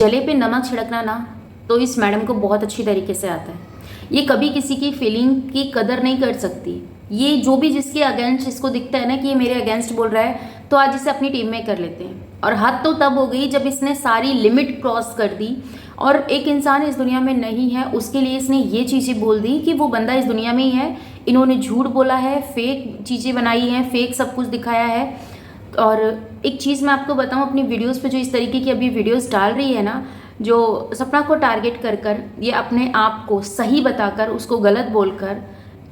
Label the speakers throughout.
Speaker 1: जले पे नमक छिड़कना ना तो इस मैडम को बहुत अच्छी तरीके से आता है। ये कभी किसी की फीलिंग की कदर नहीं कर सकती। ये जो भी जिसके अगेंस्ट इसको दिखता है ना कि ये मेरे अगेंस्ट बोल रहा है, तो आज इसे अपनी टीम में कर लेते हैं। और हद तो तब हो गई जब इसने सारी लिमिट क्रॉस कर दी और एक इंसान इस दुनिया में नहीं है उसके लिए इसने ये चीज़ें बोल दी कि वो बंदा इस दुनिया में ही है। इन्होंने झूठ बोला है, फेक चीज़ें बनाई हैं, फेक सब कुछ दिखाया है। और एक चीज़ मैं आपको बताऊं, अपनी वीडियोस पे जो इस तरीके की अभी वीडियोस डाल रही है ना, जो सपना को टारगेट कर कर ये अपने आप को सही बताकर उसको गलत बोलकर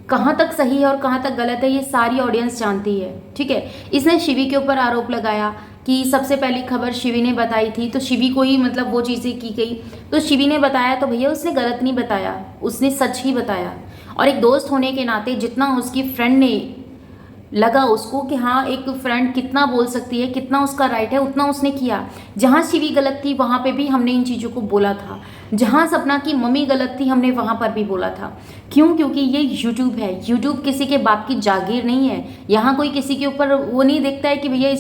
Speaker 1: कहाँ तक सही है और कहाँ तक गलत है ये सारी ऑडियंस जानती है। ठीक है, इसने शिवी के ऊपर आरोप लगाया कि सबसे पहली खबर शिवी ने बताई थी, तो शिवी को ही मतलब वो चीज़ें की गई। तो शिवी ने बताया तो भैया उसने गलत नहीं बताया, उसने सच ही बताया। और एक दोस्त होने के नाते जितना उसकी फ्रेंड ने लगा उसको कि हाँ एक फ्रेंड कितना बोल सकती है, कितना उसका राइट है, उतना उसने किया। जहाँ शिवी गलत थी वहाँ पे भी हमने इन चीज़ों को बोला था। जहाँ सपना की मम्मी गलत थी हमने वहाँ पर भी बोला था। क्यों? क्योंकि ये यूट्यूब है। यूट्यूब किसी के बाप की जागीर नहीं है। यहाँ कोई किसी के ऊपर वो नहीं देखता है कि भैया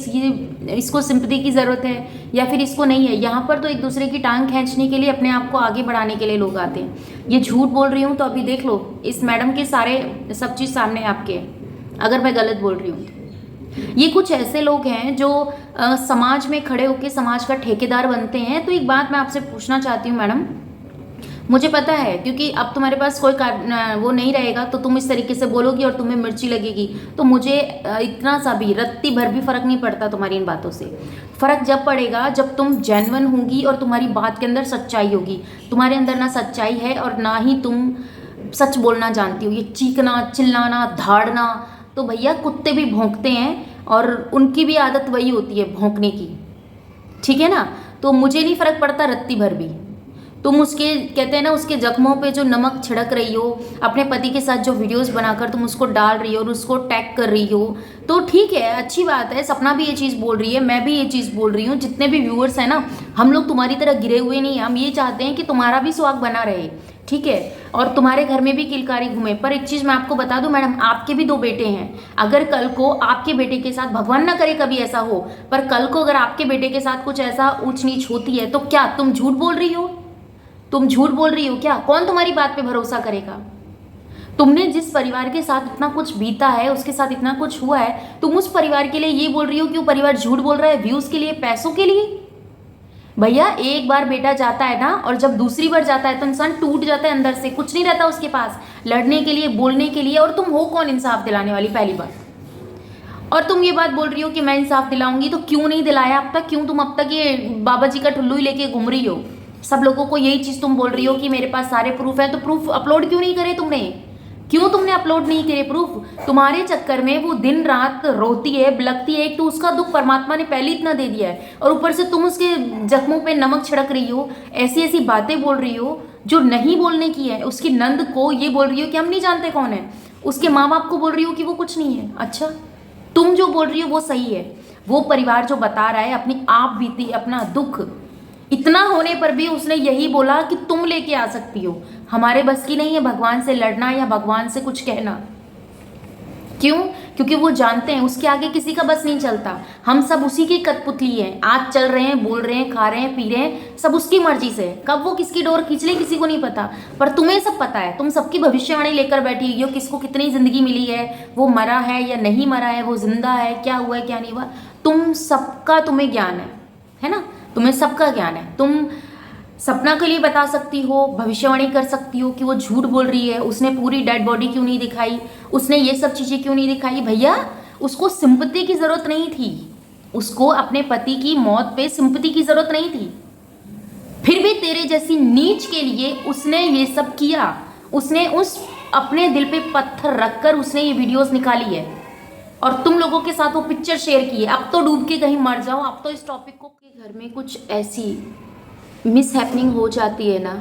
Speaker 1: इसको सिंपैथी की ज़रूरत है या फिर इसको नहीं है। यहाँ पर तो एक दूसरे की टांग खींचने के लिए, अपने आप को आगे बढ़ाने के लिए लोग आते हैं। ये झूठ बोल रही हूँ तो अभी देख लो, इस मैडम के सारे सब चीज़ सामने आपके है। अगर मैं गलत बोल रही हूँ तो ये कुछ ऐसे लोग हैं जो समाज में खड़े होकर समाज का ठेकेदार बनते हैं। तो एक बात मैं आपसे पूछना चाहती हूँ मैडम, मुझे पता है क्योंकि अब तुम्हारे पास कोई वो नहीं रहेगा तो तुम इस तरीके से बोलोगी और तुम्हें मिर्ची लगेगी। तो मुझे इतना सा भी रत्ती भर भी फर्क नहीं पड़ता तुम्हारी इन बातों से। फर्क जब पड़ेगा जब तुम जेन्युइन होगी और तुम्हारी बात के अंदर सच्चाई होगी। तुम्हारे अंदर ना सच्चाई है और ना ही तुम सच बोलना जानती हो। ये चीखना, चिल्लाना, धाड़ना, तो भैया कुत्ते भी भौंकते हैं और उनकी भी आदत वही होती है भौंकने की। ठीक है ना? तो मुझे नहीं फर्क पड़ता रत्ती भर भी। तुम उसके कहते हैं ना उसके जख्मों पे जो नमक छिड़क रही हो, अपने पति के साथ जो वीडियोस बनाकर तुम उसको डाल रही हो और उसको टैग कर रही हो, तो ठीक है, अच्छी बात है। सपना भी ये चीज़ बोल रही है, मैं भी ये चीज़ बोल रही हूँ। जितने भी व्यूअर्स हैं ना, हम लोग तुम्हारी तरह गिरे हुए नहीं हैं। हम ये चाहते हैं कि तुम्हारा भी सुहाग बना रहे। ठीक है, और तुम्हारे घर में भी किलकारी घूमे। पर एक चीज़ मैं आपको बता दूं मैडम, आपके भी 2 बेटे हैं। अगर कल को आपके बेटे के साथ, भगवान ना करे कभी ऐसा हो, पर कल को अगर आपके बेटे के साथ कुछ ऐसा ऊंच नीच होती है तो क्या तुम झूठ बोल रही हो? तुम झूठ बोल रही हो क्या? कौन तुम्हारी बात पे भरोसा करेगा? तुमने जिस परिवार के साथ इतना कुछ बीता है, उसके साथ इतना कुछ हुआ है, तुम उस परिवार के लिए ये बोल रही हो कि वो परिवार झूठ बोल रहा है व्यूज के लिए, पैसों के लिए? भैया एक बार बेटा जाता है ना, और जब दूसरी बार जाता है तो इंसान टूट जाता है अंदर से, कुछ नहीं रहता उसके पास लड़ने के लिए, बोलने के लिए। और तुम हो कौन इंसाफ दिलाने वाली? पहली बात। और तुम ये बात बोल रही हो कि मैं इंसाफ दिलाऊंगी, तो क्यों नहीं दिलाया अब तक? क्यों तुम अब तक ये बाबा जी का ठुल्लू ही लेके घूम रही हो? सब लोगों को यही चीज तुम बोल रही हो कि मेरे पास सारे प्रूफ है, तो प्रूफ अपलोड क्यों नहीं करे तुमने? क्यों तुमने अपलोड नहीं करे प्रूफ? तुम्हारे चक्कर में वो दिन रात रोती है, बिलखती है। एक तो उसका दुख परमात्मा ने पहले इतना दे दिया है, और ऊपर से तुम उसके जख्मों पे नमक छिड़क रही हो, ऐसी ऐसी बातें बोल रही हो जो नहीं बोलने की है। उसकी नंद को ये बोल रही हो कि हम नहीं जानते कौन है। उसके माँ बाप को बोल रही हो कि वो कुछ नहीं है। अच्छा, तुम जो बोल रही हो वो सही है। वो परिवार जो बता रहा है अपनी आप बीती, अपना दुख, इतना होने पर भी उसने यही बोला कि तुम लेके आ सकती हो। हमारे बस की नहीं है भगवान से लड़ना या भगवान से कुछ कहना। क्यों? क्योंकि वो जानते हैं उसके आगे किसी का बस नहीं चलता। हम सब उसी की कठपुतली हैं। आज चल रहे हैं, बोल रहे हैं, खा रहे हैं, पी रहे हैं, सब उसकी मर्जी से। कब वो किसकी डोर खींच ले किसी को नहीं पता, पर तुम्हें सब पता है। तुम सबकी भविष्यवाणी लेकर बैठी हुई हो, किसको कितनी जिंदगी मिली है, वो मरा है या नहीं मरा है, वो जिंदा है, क्या हुआ है क्या नहीं हुआ, तुम सबका तुम्हें ज्ञान है ना? तुम्हें सबका ज्ञान है। तुम सपना के लिए बता सकती हो, भविष्यवाणी कर सकती हो कि वो झूठ बोल रही है, उसने पूरी डेड बॉडी क्यों नहीं दिखाई, उसने ये सब चीज़ें क्यों नहीं दिखाई। भैया उसको सिंपैथी की ज़रूरत नहीं थी, उसको अपने पति की मौत पे सिंपैथी की ज़रूरत नहीं थी। फिर भी तेरे जैसी नीच के लिए उसने ये सब किया। उसने उस अपने दिल पे पत्थर रखकर उसने ये वीडियोस निकाली है, और तुम लोगों के साथ वो पिक्चर शेयर की है। अब तो डूब के कहीं मर जाओ। अब तो इस टॉपिक को, घर में कुछ ऐसी मिस हैपनिंग हो जाती है ना,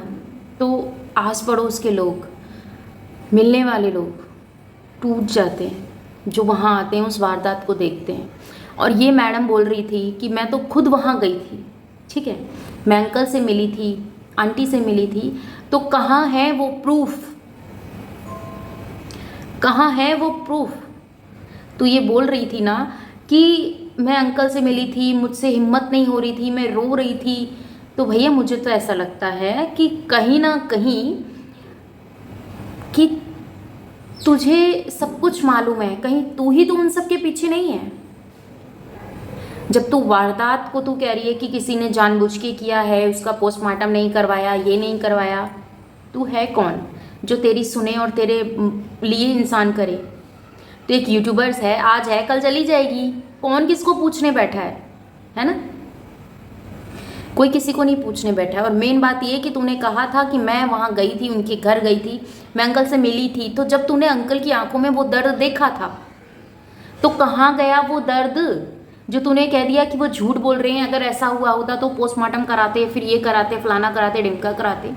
Speaker 1: तो आस पड़ोस के लोग, मिलने वाले लोग टूट जाते हैं, जो वहाँ आते हैं उस वारदात को देखते हैं। और ये मैडम बोल रही थी कि मैं तो खुद वहाँ गई थी। ठीक है, मैं अंकल से मिली थी, आंटी से मिली थी, तो कहाँ है वो प्रूफ? कहाँ है वो प्रूफ? तो ये बोल रही थी ना कि मैं अंकल से मिली थी, मुझसे हिम्मत नहीं हो रही थी, मैं रो रही थी, तो भैया मुझे तो ऐसा लगता है कि कहीं ना कहीं कि तुझे सब कुछ मालूम है, कहीं तू ही तो उन सब के पीछे नहीं है। जब तू वारदात को तू कह रही है कि किसी ने जानबूझ के किया है, उसका पोस्टमार्टम नहीं करवाया, ये नहीं करवाया, तू है कौन जो तेरी सुने और तेरे लिए इंसान करे। तो एक यूट्यूबर्स है, आज है कल चली जाएगी, कौन किसको पूछने बैठा है ना? कोई किसी को नहीं पूछने बैठा है। और मेन बात ये कि तूने कहा था कि मैं वहाँ गई थी, उनके घर गई थी, मैं अंकल से मिली थी, तो जब तूने अंकल की आंखों में वो दर्द देखा था तो कहाँ गया वो दर्द जो तूने कह दिया कि वो झूठ बोल रहे हैं, अगर ऐसा हुआ होता तो पोस्टमार्टम कराते, फिर ये कराते, फलाना कराते, ढिमका कराते।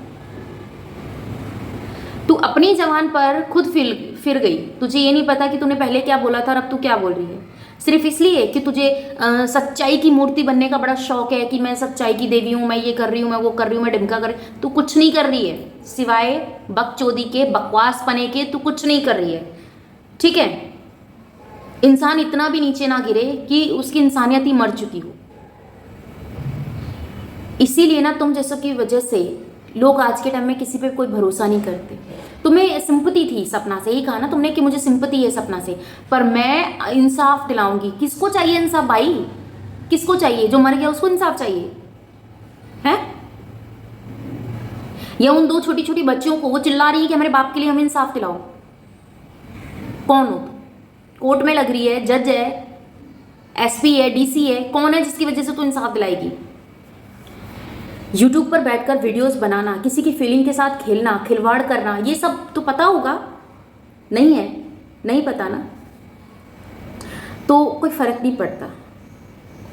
Speaker 1: तू अपनी जबान पर खुद फिर गई, तुझे ये नहीं पता कि तूने पहले क्या बोला था और अब तू क्या बोल रही है, सिर्फ इसलिए कि तुझे सच्चाई की मूर्ति बनने का बड़ा शौक है कि मैं सच्चाई की देवी हूँ, मैं ये कर रही हूँ, मैं वो कर रही हूँ, मैं ढिमका कर। तू कुछ नहीं कर रही है सिवाय बकचोदी के, बकवास पने के, तू कुछ नहीं कर रही है, ठीक है? इंसान इतना भी नीचे ना गिरे कि उसकी इंसानियत ही मर चुकी हो। इसीलिए ना तुम जैसों की वजह से लोग आज के टाइम में किसी पे कोई भरोसा नहीं करते। तुम्हें सिंपैथी थी सपना से, ही कहा ना तुमने कि मुझे सिंपैथी है सपना से, पर मैं इंसाफ दिलाऊंगी। किसको चाहिए इंसाफ भाई? किसको चाहिए? जो मर गया उसको इंसाफ चाहिए है? या उन दो छोटी छोटी बच्चियों को वो चिल्ला रही है कि हमारे बाप के लिए हमें इंसाफ दिलाओ? कौन हो? कोर्ट में लग रही है, जज है, एसपी है, डीसी है, कौन है जिसकी वजह से तू इंसाफ दिलाएगी? यूट्यूब पर बैठकर वीडियोस बनाना, किसी की फीलिंग के साथ खेलना, खिलवाड़ करना, ये सब तो पता होगा? नहीं है, नहीं पता ना, तो कोई फर्क नहीं पड़ता।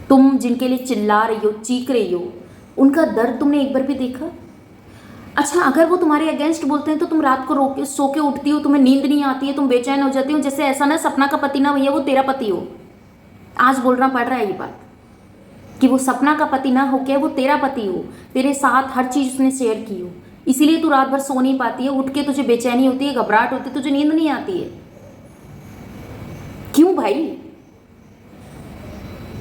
Speaker 1: तुम जिनके लिए चिल्ला रही हो, चीख रही हो, उनका दर्द तुमने एक बार भी देखा? अच्छा, अगर वो तुम्हारे अगेंस्ट बोलते हैं तो तुम रात को सो के उठती हो, तुम्हें नींद नहीं आती है, तुम बेचैन हो जाती हो, जैसे ऐसा ना सपना का पति ना भैया वो तेरा पति हो। आज बोलना पड़ रहा है ये बात कि वो सपना का पति ना हो के वो तेरा पति हो, तेरे साथ हर चीज उसने शेयर की हो, इसीलिए तू रात भर सो नहीं पाती है, उठ के तुझे बेचैनी होती है, घबराहट होती है, तुझे नींद नहीं आती है। क्यों भाई?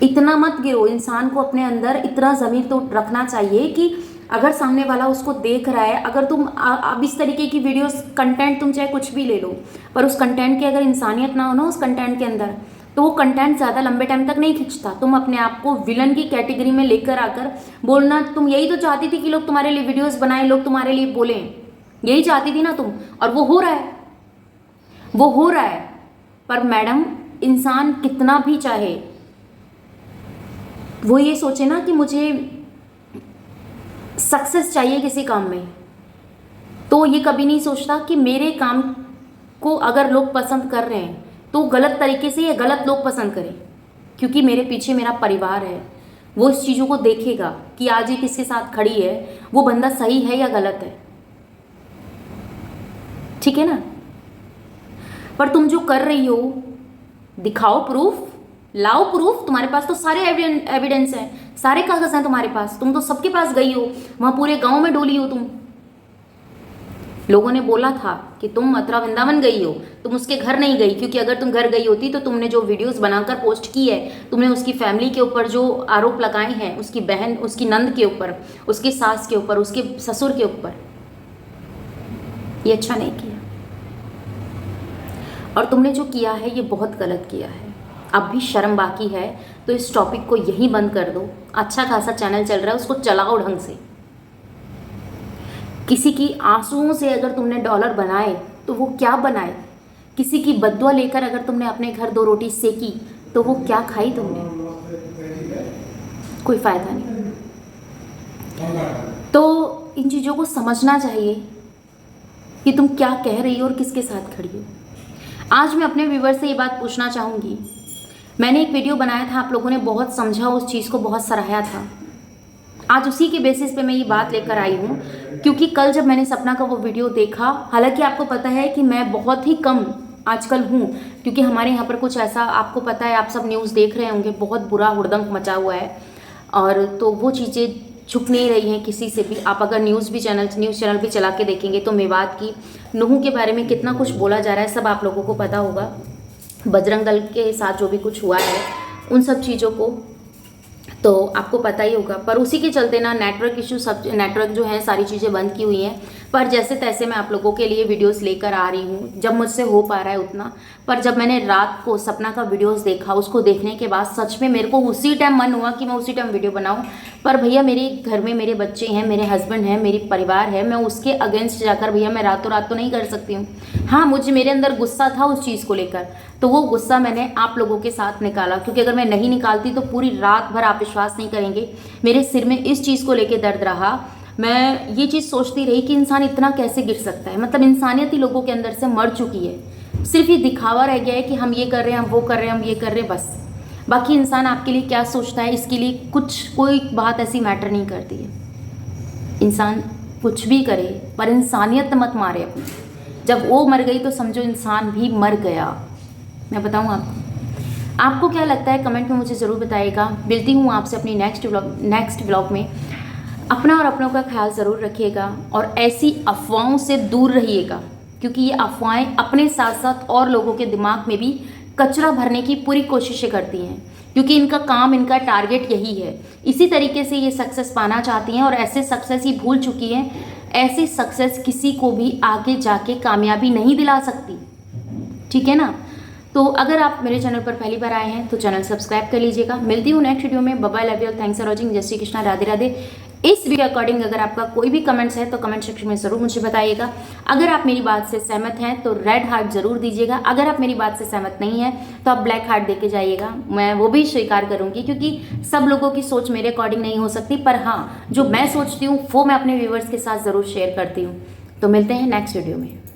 Speaker 1: इतना मत गिरो। इंसान को अपने अंदर इतना ज़मीर तो रखना चाहिए कि अगर सामने वाला उसको देख रहा है, अगर तुम अब इस तरीके की वीडियोस कंटेंट तुम चाहे कुछ भी ले लो, पर उस कंटेंट की अगर इंसानियत ना हो ना उस कंटेंट के अंदर, तो वो कंटेंट ज़्यादा लंबे टाइम तक नहीं खींचता। तुम अपने आप को विलन की कैटेगरी में लेकर आकर बोलना, तुम यही तो चाहती थी कि लोग तुम्हारे लिए वीडियोस बनाएं, लोग तुम्हारे लिए बोलें, यही चाहती थी ना तुम, और वो हो रहा है, वो हो रहा है। पर मैडम, इंसान कितना भी चाहे, वो ये सोचे ना कि मुझे सक्सेस चाहिए किसी काम में, तो ये कभी नहीं सोचता कि मेरे काम को अगर लोग पसंद कर रहे हैं तो गलत तरीके से या गलत लोग पसंद करें, क्योंकि मेरे पीछे मेरा परिवार है। वो इस चीज़ों को देखेगा कि आज ये किसके साथ खड़ी है, वो बंदा सही है या गलत है, ठीक है ना? पर तुम जो कर रही हो, दिखाओ प्रूफ, लाओ प्रूफ। तुम्हारे पास तो सारे एविडेंस हैं, सारे कागज हैं तुम्हारे पास, तुम तो सबके पास गई हो, वहां पूरे गांव में डोली हो तुम। लोगों ने बोला था कि तुम मथुरा वृंदावन गई हो, तुम उसके घर नहीं गई, क्योंकि अगर तुम घर गई होती तो तुमने जो वीडियोस बनाकर पोस्ट की है, तुमने उसकी फैमिली के ऊपर जो आरोप लगाए हैं, उसकी बहन, उसकी नंद के ऊपर, उसकी सास के ऊपर, उसके ससुर के ऊपर, ये अच्छा नहीं किया। और तुमने जो किया है ये बहुत गलत किया है। अब भी शर्म बाकी है तो इस टॉपिक को यहीं बंद कर दो। अच्छा खासा चैनल चल रहा है, उसको चलाओ ढंग से। किसी की आंसुओं से अगर तुमने डॉलर बनाए तो वो क्या बनाए? किसी की बद्दुआ लेकर अगर तुमने अपने घर 2 रोटी सेकी तो वो क्या खाई तुमने? कोई फायदा नहीं। तो इन चीज़ों को समझना चाहिए कि तुम क्या कह रही हो और किसके साथ खड़ी हो। आज मैं अपने व्यूवर से ये बात पूछना चाहूँगी। मैंने एक वीडियो बनाया था, आप लोगों ने बहुत समझा, उस चीज़ को बहुत सराहा था। आज उसी के बेसिस पे मैं ये बात लेकर आई हूँ, क्योंकि कल जब मैंने सपना का वो वीडियो देखा, हालांकि आपको पता है कि मैं बहुत ही कम आजकल हूँ, क्योंकि हमारे यहाँ पर कुछ ऐसा, आपको पता है, आप सब न्यूज़ देख रहे होंगे, बहुत बुरा हुड़दंग मचा हुआ है, और तो वो चीज़ें छुप नहीं रही हैं किसी से भी। आप अगर न्यूज़ चैनल भी चला के देखेंगे तो मेवात की नूह के बारे में कितना कुछ बोला जा रहा है, सब आप लोगों को पता होगा। बजरंग दल के साथ जो भी कुछ हुआ है, उन सब चीज़ों को। तो आपको पता ही होगा। पर उसी के चलते ना नेटवर्क इशू, सब नेटवर्क जो है सारी चीज़ें बंद की हुई हैं। पर जैसे तैसे मैं आप लोगों के लिए वीडियोस लेकर आ रही हूँ, जब मुझसे हो पा रहा है उतना। पर जब मैंने रात को सपना का वीडियोस देखा, उसको देखने के बाद सच में मेरे को उसी टाइम मन हुआ कि मैं उसी टाइम वीडियो बनाऊँ। पर भैया मेरे घर में मेरे बच्चे हैं, मेरे हस्बैंड हैं, मेरी परिवार है, मैं उसके अगेंस्ट जाकर भैया मैं रातों रात तो नहीं कर सकती हूँ। हाँ, मुझे मेरे अंदर गुस्सा था उस चीज़ को लेकर, तो वो गुस्सा मैंने आप लोगों के साथ निकाला। क्योंकि अगर मैं नहीं निकालती तो पूरी रात भर, आप विश्वास नहीं करेंगे, मेरे सिर में इस चीज़ को लेके दर्द रहा। मैं ये चीज़ सोचती रही कि इंसान इतना कैसे गिर सकता है। मतलब इंसानियत ही लोगों के अंदर से मर चुकी है। सिर्फ ये दिखावा रह गया है कि हम ये कर रहे हैं, हम वो कर रहे हैं, हम ये कर रहे हैं, बस। बाकी इंसान आपके लिए क्या सोचता है, इसके लिए कोई बात ऐसी मैटर नहीं करती है। इंसान कुछ भी करे पर इंसानियत मत मारे अपनी। जब वो मर गई तो समझो इंसान भी मर गया। मैं बताऊँ आपको क्या लगता है, कमेंट में मुझे ज़रूर बताइएगा। मिलती हूँ आपसे अपनी नेक्स्ट व्लॉग में। अपना और अपनों का ख्याल ज़रूर रखिएगा और ऐसी अफवाहों से दूर रहिएगा, क्योंकि ये अफवाहें अपने साथ साथ और लोगों के दिमाग में भी कचरा भरने की पूरी कोशिशें करती हैं। क्योंकि इनका काम, इनका टारगेट यही है। इसी तरीके से ये सक्सेस पाना चाहती हैं और ऐसे सक्सेस ही भूल चुकी हैं। ऐसी सक्सेस किसी को भी आगे जाके कामयाबी नहीं दिला सकती, ठीक है ना। तो अगर आप मेरे चैनल पर पहली बार आए हैं तो चैनल सब्सक्राइब कर लीजिएगा। मिलती हूँ नेक्स्ट वीडियो में। Bye, love you, thanks for watching. जय श्री कृष्णा, राधे राधे। इस वीडियो अकॉर्डिंग अगर आपका कोई भी कमेंट्स है तो कमेंट सेक्शन में ज़रूर मुझे बताइएगा। अगर आप मेरी बात से सहमत हैं तो रेड हार्ट ज़रूर दीजिएगा। अगर आप मेरी बात से सहमत नहीं है तो आप ब्लैक हार्ट देके जाइएगा, मैं वो भी स्वीकार करूँगी। क्योंकि सब लोगों की सोच मेरे अकॉर्डिंग नहीं हो सकती, पर हाँ, जो मैं सोचती हूँ वो मैं अपने व्यूवर्स के साथ ज़रूर शेयर करती हूँ। तो मिलते हैं नेक्स्ट वीडियो में।